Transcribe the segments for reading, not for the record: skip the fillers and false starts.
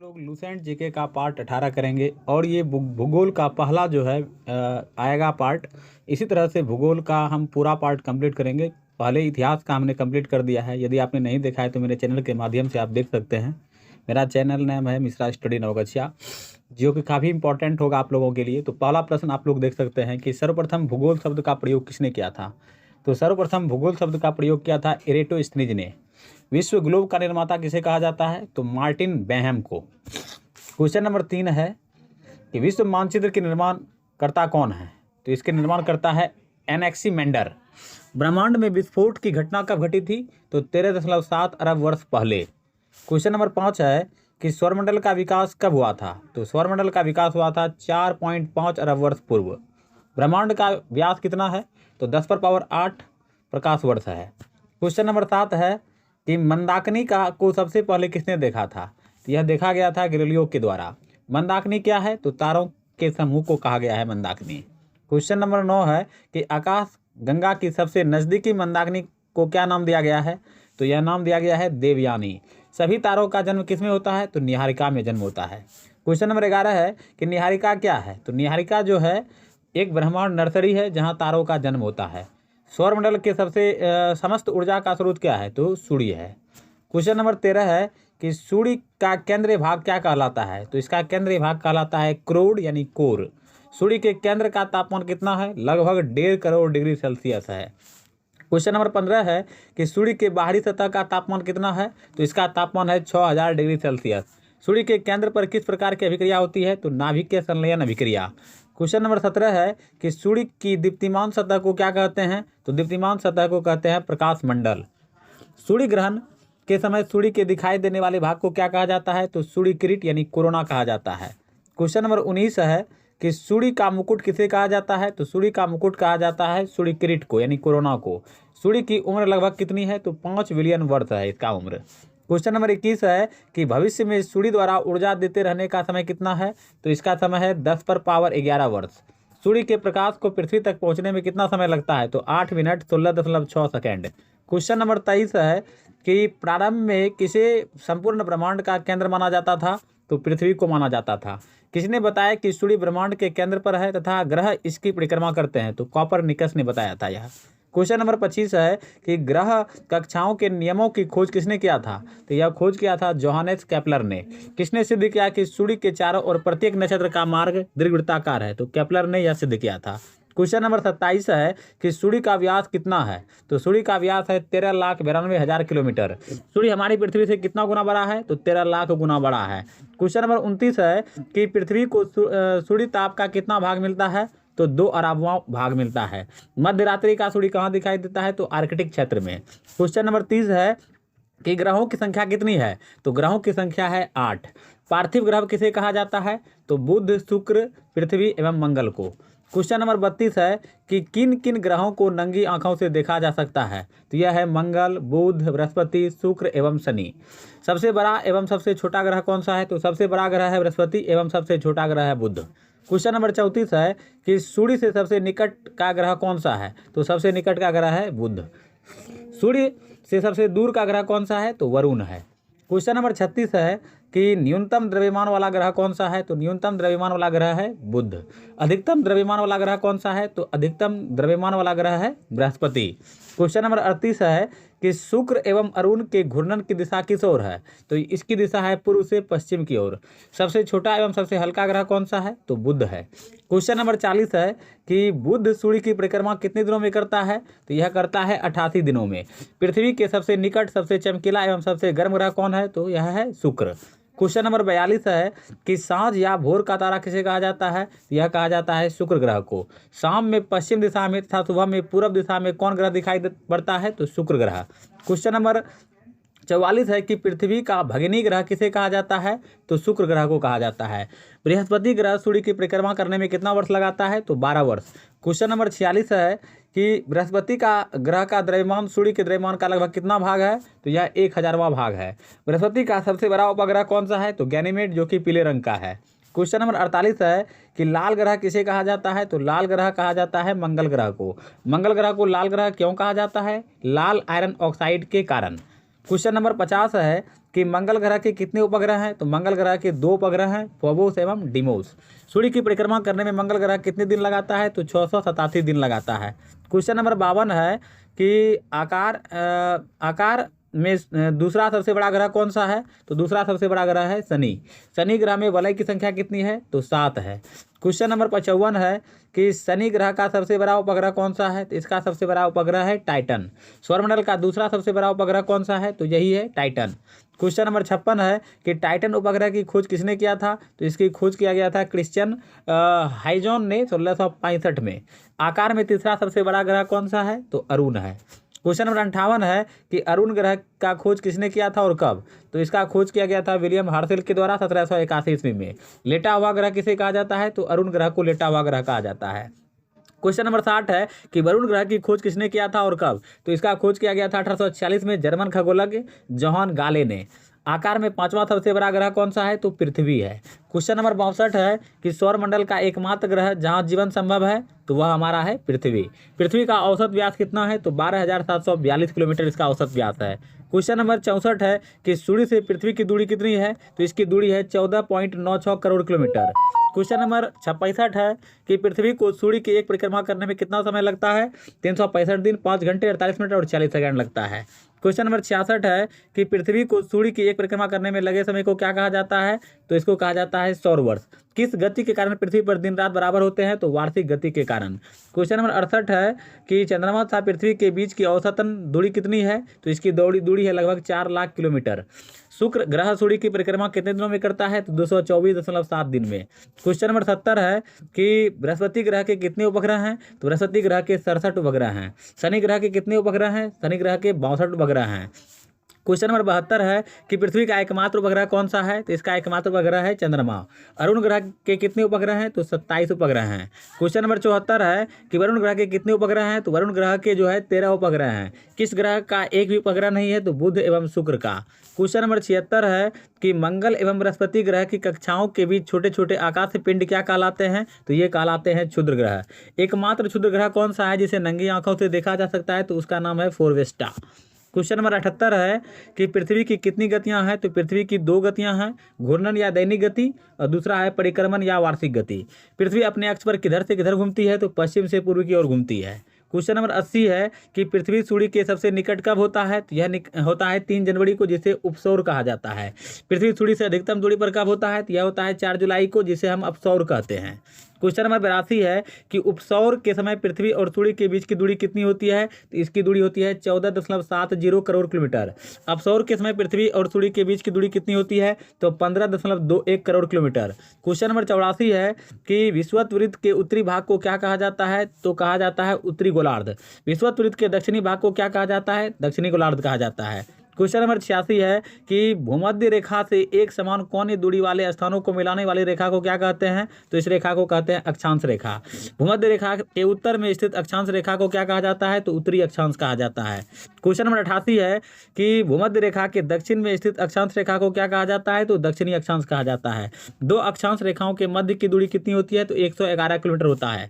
लोग Lucent GK का part 18 करेंगे और ये भूगोल का पहला जो है आएगा पार्ट। इसी तरह से भूगोल का हम पूरा पार्ट कंप्लीट करेंगे। पहले इतिहास का हमने कंप्लीट कर दिया है। यदि आपने नहीं देखा है तो मेरे चैनल के माध्यम से आप देख सकते हैं। मेरा चैनल नाम है मिश्रा स्टडी नवगछिया, जो कि काफ़ी इंपॉर्टेंट होगा आप लोगों के लिए। तो पहला प्रश्न आप लोग देख सकते हैं कि सर्वप्रथम भूगोल शब्द का प्रयोग किसने किया था। तो सर्वप्रथम भूगोल शब्द का प्रयोग किया था एरेटोस्थनीज ने। विश्व ग्लोब का निर्माता किसे कहा जाता है, तो मार्टिन बेहम को। क्वेश्चन नंबर 3 है कि विश्व मानचित्र के निर्माण करता कौन है, तो इसके निर्माण करता है एनेक्सीमेंडर। ब्रह्मांड में विस्फोट की घटना कब घटी थी, तो 13.7 अरब वर्ष पहले। क्वेश्चन नंबर 5 है कि सौरमंडल का विकास कब हुआ था, तो सौरमंडल का विकास हुआ था 4.5 अरब वर्ष पूर्व। ब्रह्मांड का व्यास कितना है, तो 10⁸ प्रकाश वर्ष है। क्वेश्चन नंबर 7 है कि मंदाकिनी को सबसे पहले किसने देखा था, तो यह देखा गया था गैलीलियो के द्वारा। मंदाकिनी क्या है, तो तारों के समूह को कहा गया है मंदाकिनी। क्वेश्चन नंबर 9 है कि आकाश गंगा की सबसे नज़दीकी मंदाकिनी को क्या नाम दिया गया है, तो यह नाम दिया गया है देवयानी। सभी तारों का जन्म किसमें होता है, तो निहारिका में जन्म होता है। क्वेश्चन नंबर 11 है कि निहारिका क्या है, तो निहारिका जो है एक ब्रह्मांड नर्सरी है जहाँ तारों का जन्म होता है। सौरमंडल के सबसे समस्त ऊर्जा का स्रोत क्या है, तो सूर्य है। क्वेश्चन नंबर 13 है कि सूर्य का केंद्रीय भाग क्या कहलाता है, तो इसका केंद्रीय भाग कहलाता है क्रोड यानी कोर। सूर्य के केंद्र का तापमान कितना है, लगभग 1.5 करोड़ डिग्री सेल्सियस है। क्वेश्चन नंबर 15 है कि सूर्य के बाहरी सतह का तापमान कितना है, तो इसका तापमान है 6000 डिग्री सेल्सियस। सूर्य के केंद्र पर किस प्रकार की अभिक्रिया होती है, तो नाभिकीय संलयन अभिक्रिया। क्वेश्चन नंबर 17 है कि सूर्य की दीप्तिमान सतह को क्या कहते हैं, तो दीप्तिमान सतह को कहते हैं प्रकाश मंडल। सूर्य ग्रहण के समय सूर्य के दिखाई देने वाले भाग को क्या कहा जाता है, तो सूर्य किरीट यानी कोरोना कहा जाता है। क्वेश्चन नंबर 19 है कि सूर्य का मुकुट किसे कहा जाता है, तो सूर्य का मुकुट कहा जाता है सूर्य किरीट को यानी कोरोना को। सूर्य की उम्र लगभग कितनी है, तो 5 बिलियन वर्ष है इसका उम्र। क्वेश्चन नंबर 21 है कि भविष्य में सूर्य द्वारा ऊर्जा देते रहने का समय कितना है, तो इसका समय है 10⁻11 वर्ष। सूर्य के प्रकाश को पृथ्वी तक पहुंचने में कितना समय लगता है, तो 8 मिनट 16.6 सेकेंड। क्वेश्चन नंबर 23 है कि प्रारंभ में किसे संपूर्ण ब्रह्मांड का केंद्र माना जाता था, तो पृथ्वी को माना जाता था। किसने बताया कि सूर्य ब्रह्मांड के केंद्र पर है तथा ग्रह इसकी परिक्रमा करते हैं, तो कॉपरनिकस ने बताया था यह। क्वेश्चन नंबर 25 है कि ग्रह कक्षाओं के नियमों की खोज किसने किया था, तो यह खोज किया था जोहानेस केपलर ने। किसने सिद्ध किया कि सूर्य के चारों ओर प्रत्येक नक्षत्र का मार्ग दीर्घवृत्ताकार है, तो केपलर ने यह सिद्ध किया था। क्वेश्चन नंबर 27 है कि सूर्य का व्यास कितना है, तो सूर्य का व्यास है 13,92,000 किलोमीटर। सूर्य हमारी पृथ्वी से कितना गुना बड़ा है, तो 13 लाख गुना बड़ा है। क्वेश्चन नंबर 29 है कि पृथ्वी को सूर्य ताप का कितना भाग मिलता है, तो 2 अरबवां भाग मिलता है। मध्य रात्रि का सूर्य कहाँ दिखाई देता है, तो आर्कटिक क्षेत्र में। क्वेश्चन नंबर 30 है कि ग्रहों की संख्या कितनी है, तो ग्रहों की संख्या है 8। पार्थिव ग्रह किसे कहा जाता है, तो बुध, शुक्र, पृथ्वी एवं मंगल को। क्वेश्चन नंबर 32 है कि किन किन ग्रहों को नंगी आंखों से देखा जा सकता है, तो यह है मंगल, बुध, बृहस्पति, शुक्र एवं शनि। सबसे बड़ा एवं सबसे छोटा ग्रह कौन सा है, तो सबसे बड़ा ग्रह है बृहस्पति एवं सबसे छोटा ग्रह है बुध। क्वेश्चन नंबर 34 है कि सूर्य से सबसे निकट का ग्रह कौन सा है, तो सबसे निकट का ग्रह है बुध। सूर्य से सबसे दूर का ग्रह कौन सा है, तो वरुण है। क्वेश्चन नंबर 36 है कि न्यूनतम द्रव्यमान वाला ग्रह कौन सा है, तो न्यूनतम द्रव्यमान वाला ग्रह है बुध। अधिकतम द्रव्यमान वाला ग्रह कौन सा है, तो अधिकतम द्रव्यमान वाला ग्रह है बृहस्पति। क्वेश्चन नंबर 38 है कि शुक्र एवं अरुण के घूर्णन की दिशा किस ओर है, तो इसकी दिशा है पूर्व से पश्चिम की ओर। सबसे छोटा एवं सबसे हल्का ग्रह कौन सा है, तो बुध है। क्वेश्चन नंबर 40 है कि बुध सूर्य की परिक्रमा कितने दिनों में करता है, तो यह करता है 88 दिनों में। पृथ्वी के सबसे निकट सबसे चमकीला एवं सबसे गर्म ग्रह कौन है, तो यह है शुक्र। क्वेश्चन नंबर 42 है कि सांझ या भोर का तारा किसे कहा जाता है, यह कहा जाता है शुक्र ग्रह को। शाम में पश्चिम दिशा में तथा सुबह में पूर्व दिशा में कौन ग्रह दिखाई पड़ता है, तो शुक्र ग्रह। क्वेश्चन नंबर 44 है कि पृथ्वी का भगिनी ग्रह किसे कहा जाता है, तो शुक्र ग्रह को कहा जाता है। बृहस्पति ग्रह सूर्य की परिक्रमा करने में कितना वर्ष लगाता है, तो 12 वर्ष। क्वेश्चन नंबर 46 है कि बृहस्पति का ग्रह का द्रव्यमान सूर्य के द्रव्यमान का लगभग कितना भाग है, तो यह 1000वां भाग है। बृहस्पति का सबसे बड़ा उपग्रह कौन सा है, तो गैनीमेड, जो कि पीले रंग का है। क्वेश्चन नंबर 48 है कि लाल ग्रह किसे कहा जाता है, तो लाल ग्रह कहा जाता है मंगल ग्रह को। मंगल ग्रह को लाल ग्रह क्यों कहा जाता है, लाल आयरन ऑक्साइड के कारण। क्वेश्चन नंबर 50 है कि मंगल ग्रह के कितने उपग्रह हैं? तो मंगल ग्रह के 2 उपग्रह हैं, फोबोस एवं डिमोस। सूर्य की परिक्रमा करने में मंगल ग्रह कितने दिन लगाता है? तो 687 दिन लगाता है। क्वेश्चन नंबर 52 है कि आकार में दूसरा सबसे बड़ा ग्रह कौन सा है? तो दूसरा सबसे बड़ा ग्रह है शनि। शनि ग्रह में वलय की संख्या कितनी है? तो 7 है। क्वेश्चन नंबर 55 है कि शनि ग्रह का सबसे बड़ा उपग्रह कौन सा है? तो इसका सबसे बड़ा उपग्रह है टाइटन। सौरमंडल का दूसरा सबसे बड़ा उपग्रह कौन सा है? तो यही है टाइटन। क्वेश्चन नंबर 56 है कि टाइटन उपग्रह की खोज किसने किया था? तो इसकी खोज किया गया था क्रिश्चियन हाइजॉन ने 1665 में। आकार में तीसरा सबसे बड़ा ग्रह कौन सा है? तो अरुण है। क्वेश्चन नंबर 58 है कि अरुण ग्रह का खोज किसने किया था और कब? तो इसका खोज किया गया था विलियम हर्शल के द्वारा 1781 ईस्वी में। लेटा हुआ ग्रह किसे कहा जाता है? तो अरुण ग्रह को लेटा हुआ ग्रह कहा जाता है। क्वेश्चन नंबर 60 है कि वरुण ग्रह की खोज किसने किया था और कब? तो इसका खोज किया गया था 1846 में जर्मन खगोलज्ञ जॉन गाले ने। आकार में 5वां सबसे बड़ा ग्रह कौन सा है? तो पृथ्वी है। क्वेश्चन नंबर 62 है कि सौरमंडल का एकमात्र ग्रह जहां जीवन संभव है तो वह हमारा है पृथ्वी। पृथ्वी का औसत व्यास कितना है? तो 12,742 किलोमीटर इसका औसत व्यास है। क्वेश्चन नंबर 64 है कि सूर्य से पृथ्वी की दूरी कितनी है? तो इसकी दूरी है 14.96 करोड़ किलोमीटर। क्वेश्चन नंबर 65 है कि पृथ्वी को सूर्य की एक परिक्रमा करने में कितना समय लगता है? 365 दिन, 5 घंटे 48 मिनट और 40 सेकंड लगता है। क्वेश्चन नंबर 66 है कि पृथ्वी को सूर्य की एक परिक्रमा करने में लगे समय को क्या कहा जाता है? तो इसको कहा जाता है सौर वर्ष। किस गति के कारण पृथ्वी पर दिन रात बराबर होते हैं? तो वार्षिक गति के कारण। क्वेश्चन नंबर 68 है कि चंद्रमा तथा पृथ्वी के बीच की औसतन दूरी कितनी है? तो इसकी दूरी है लगभग 4 लाख किलोमीटर। शुक्र ग्रह सूर्य की परिक्रमा कितने दिनों में करता है? तो 224.7 दिन में। क्वेश्चन नंबर 70 है कि बृहस्पति ग्रह के कितने उपग्रह हैं? तो बृहस्पति ग्रह के 67 उपग्रह हैं। शनि ग्रह के कितने उपग्रह हैं? शनि ग्रह के 62 उपग्रह हैं। क्वेश्चन नंबर 72 है कि पृथ्वी का एकमात्र उपग्रह कौन सा है? तो इसका एकमात्र उपग्रह है चंद्रमा। अरुण ग्रह के कितने उपग्रह हैं? तो 27 उपग्रह हैं। क्वेश्चन नंबर 74 है कि वरुण ग्रह के कितने उपग्रह हैं? तो वरुण ग्रह के जो है 13 उपग्रह हैं। किस ग्रह का एक भी उपग्रह नहीं है? तो बुध एवं शुक्र का। क्वेश्चन नंबर 76 है कि मंगल एवं बृहस्पति ग्रह की कक्षाओं के बीच छोटे छोटे आकाशीय पिंड क्या कहलाते हैं? तो ये कहलाते हैं क्षुद्र ग्रह। एकमात्र क्षुद्र ग्रह कौन सा है जिसे नंगी आंखों से देखा जा सकता है? तो उसका नाम है फोरवेस्टा। क्वेश्चन नंबर 78 है कि पृथ्वी की कितनी गतियां हैं? तो पृथ्वी की 2 गतियां हैं, घूर्णन या दैनिक गति और दूसरा है परिक्रमण या वार्षिक गति। पृथ्वी अपने अक्ष पर किधर से किधर घूमती है? तो पश्चिम से पूर्व की ओर घूमती है। क्वेश्चन नंबर 80 है कि पृथ्वी सूर्य के सबसे निकट कब होता है? तो यह होता है 3 जनवरी को, जिसे उपसौर कहा जाता है। पृथ्वी सूर्य से अधिकतम दूरी पर कब होता है? तो यह होता है 4 जुलाई को, जिसे हम अपसौर कहते हैं। क्वेश्चन नंबर 82 है कि उपसौर के समय पृथ्वी और सूर्य के बीच की दूरी कितनी होती है? तो इसकी दूरी होती है 14.70 करोड़ किलोमीटर। अपसौर के समय पृथ्वी और सूर्य के बीच की दूरी कितनी होती है? तो 15.21 करोड़ किलोमीटर। क्वेश्चन नंबर 84 है कि विषुवत वृत्त के उत्तरी भाग को क्या कहा जाता है? तो कहा जाता है उत्तरी गोलार्ध। विषुवत वृत्त के दक्षिणी भाग को क्या कहा जाता है? दक्षिणी गोलार्ध कहा जाता है। क्वेश्चन नंबर 86 है कि भूमध्य रेखा से एक समान कोणीय दूरी वाले स्थानों को मिलाने वाली रेखा को क्या कहते हैं? तो इस रेखा को कहते हैं अक्षांश रेखा। भूमध्य रेखा के उत्तर में स्थित अक्षांश रेखा को क्या कहा जाता है? तो उत्तरी अक्षांश कहा जाता है। क्वेश्चन नंबर 88 है कि भूमध्य रेखा के दक्षिण में स्थित अक्षांश रेखा को क्या कहा जाता है? तो दक्षिणी अक्षांश कहा जाता है। 2 अक्षांश रेखाओं के मध्य की दूरी कितनी होती है? तो 111 किलोमीटर होता है।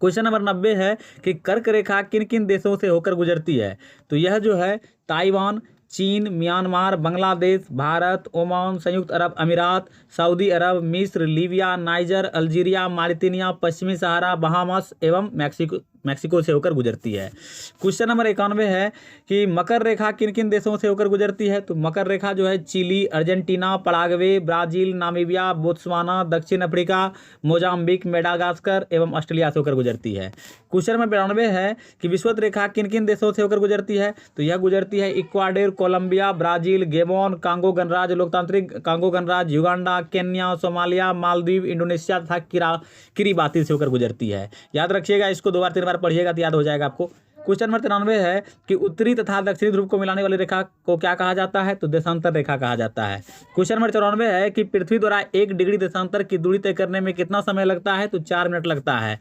क्वेश्चन नंबर 90 है कि कर्क रेखा किन किन देशों से होकर गुजरती है? तो यह जो है ताइवान, चीन, म्यांमार, बांग्लादेश, भारत, ओमान, संयुक्त अरब अमीरात, सऊदी अरब, मिस्र, लीबिया, नाइजर, अल्जीरिया, मारितानिया, पश्चिमी सहारा, बहामास एवं मैक्सिको से होकर गुजरती है। क्वेश्चन नंबर 91 है कि मकर रेखा किन किन देशों से होकर गुजरती है? तो मकर रेखा जो है Chile, Argentina, Paraguay, Brazil, Namibia, Botswana, दक्षिण अफ्रीका, मोजाम्बिक, मेडागास्कर एवं ऑस्ट्रेलिया से होकर गुजरती है। क्वेश्चन नंबर 92 है कि विषुवत रेखा किन किन देशों से होकर गुजरती है? तो यह गुजरती है Ecuador, Colombia, Brazil, Gabon, Congo गणराज्य, लोकतांत्रिक कांगो गणराज्य, Uganda, Kenya, Somalia, Maldives, Indonesia तथा किरिबाती से होकर गुजरती है। याद रखिएगा, इसको 2 बार 3 बार पढ़िएगा तो याद हो जाएगा आपको। क्वेश्चन नंबर 93 है कि उत्तरी तथा दक्षिणी ध्रुव को मिलाने वाली रेखा को क्या कहा जाता है? तो देशांतर रेखा कहा जाता है। क्वेश्चन नंबर 94 है कि पृथ्वी द्वारा 1 डिग्री देशांतर की दूरी तय करने में कितना समय लगता है? तो 4 मिनट लगता है।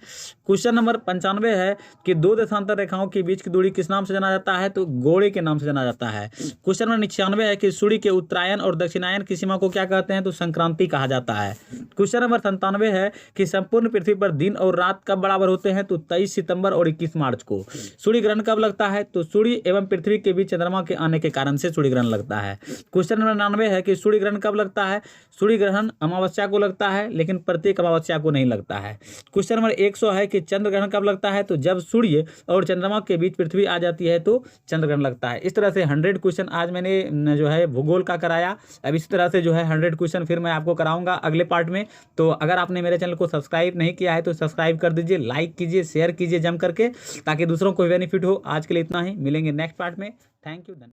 क्वेश्चन नंबर 95 है कि 2 देशांतर रेखाओं के बीच की दूरी किस नाम से जाना जाता है? तो गोले के नाम से जाना जाता है। क्वेश्चन नंबर 96 है कि सूर्य के उत्तरायण और दक्षिणायन की सीमा को क्या कहते हैं? तो संक्रांति कहा जाता है। क्वेश्चन नंबर 97 है कि संपूर्ण पृथ्वी पर दिन और रात कब बराबर होते हैं? तो 23 सितंबर और 21 मार्च को। सूर्य सूर्य ग्रहण कब लगता है? तो सूर्य एवं पृथ्वी के बीच चंद्रमा के आने के कारण से सूर्य ग्रहण लगता है। क्वेश्चन नंबर 99 है कि सूर्य ग्रहण कब लगता है? सूर्य ग्रहण अमावस्या को लगता है, लेकिन प्रत्येक अमावस्या को नहीं लगता है। क्वेश्चन नंबर 100 है कि चंद्र ग्रहण कब लगता है? तो जब सूर्य और चंद्रमा के बीच पृथ्वी आ जाती है तो चंद्र ग्रहण लगता है। इस तरह से 100 क्वेश्चन आज मैंने जो है भूगोल का कराया। अब इस तरह से जो है 100 क्वेश्चन फिर मैं आपको कराऊंगा अगले पार्ट में। तो अगर आपने मेरे चैनल को सब्सक्राइब नहीं किया है तो सब्सक्राइब कर दीजिए, लाइक कीजिए, शेयर कीजिए जम करके, ताकि दूसरों को बेनिफिट हो। आज के लिए इतना ही, मिलेंगे नेक्स्ट पार्ट में। Thank you.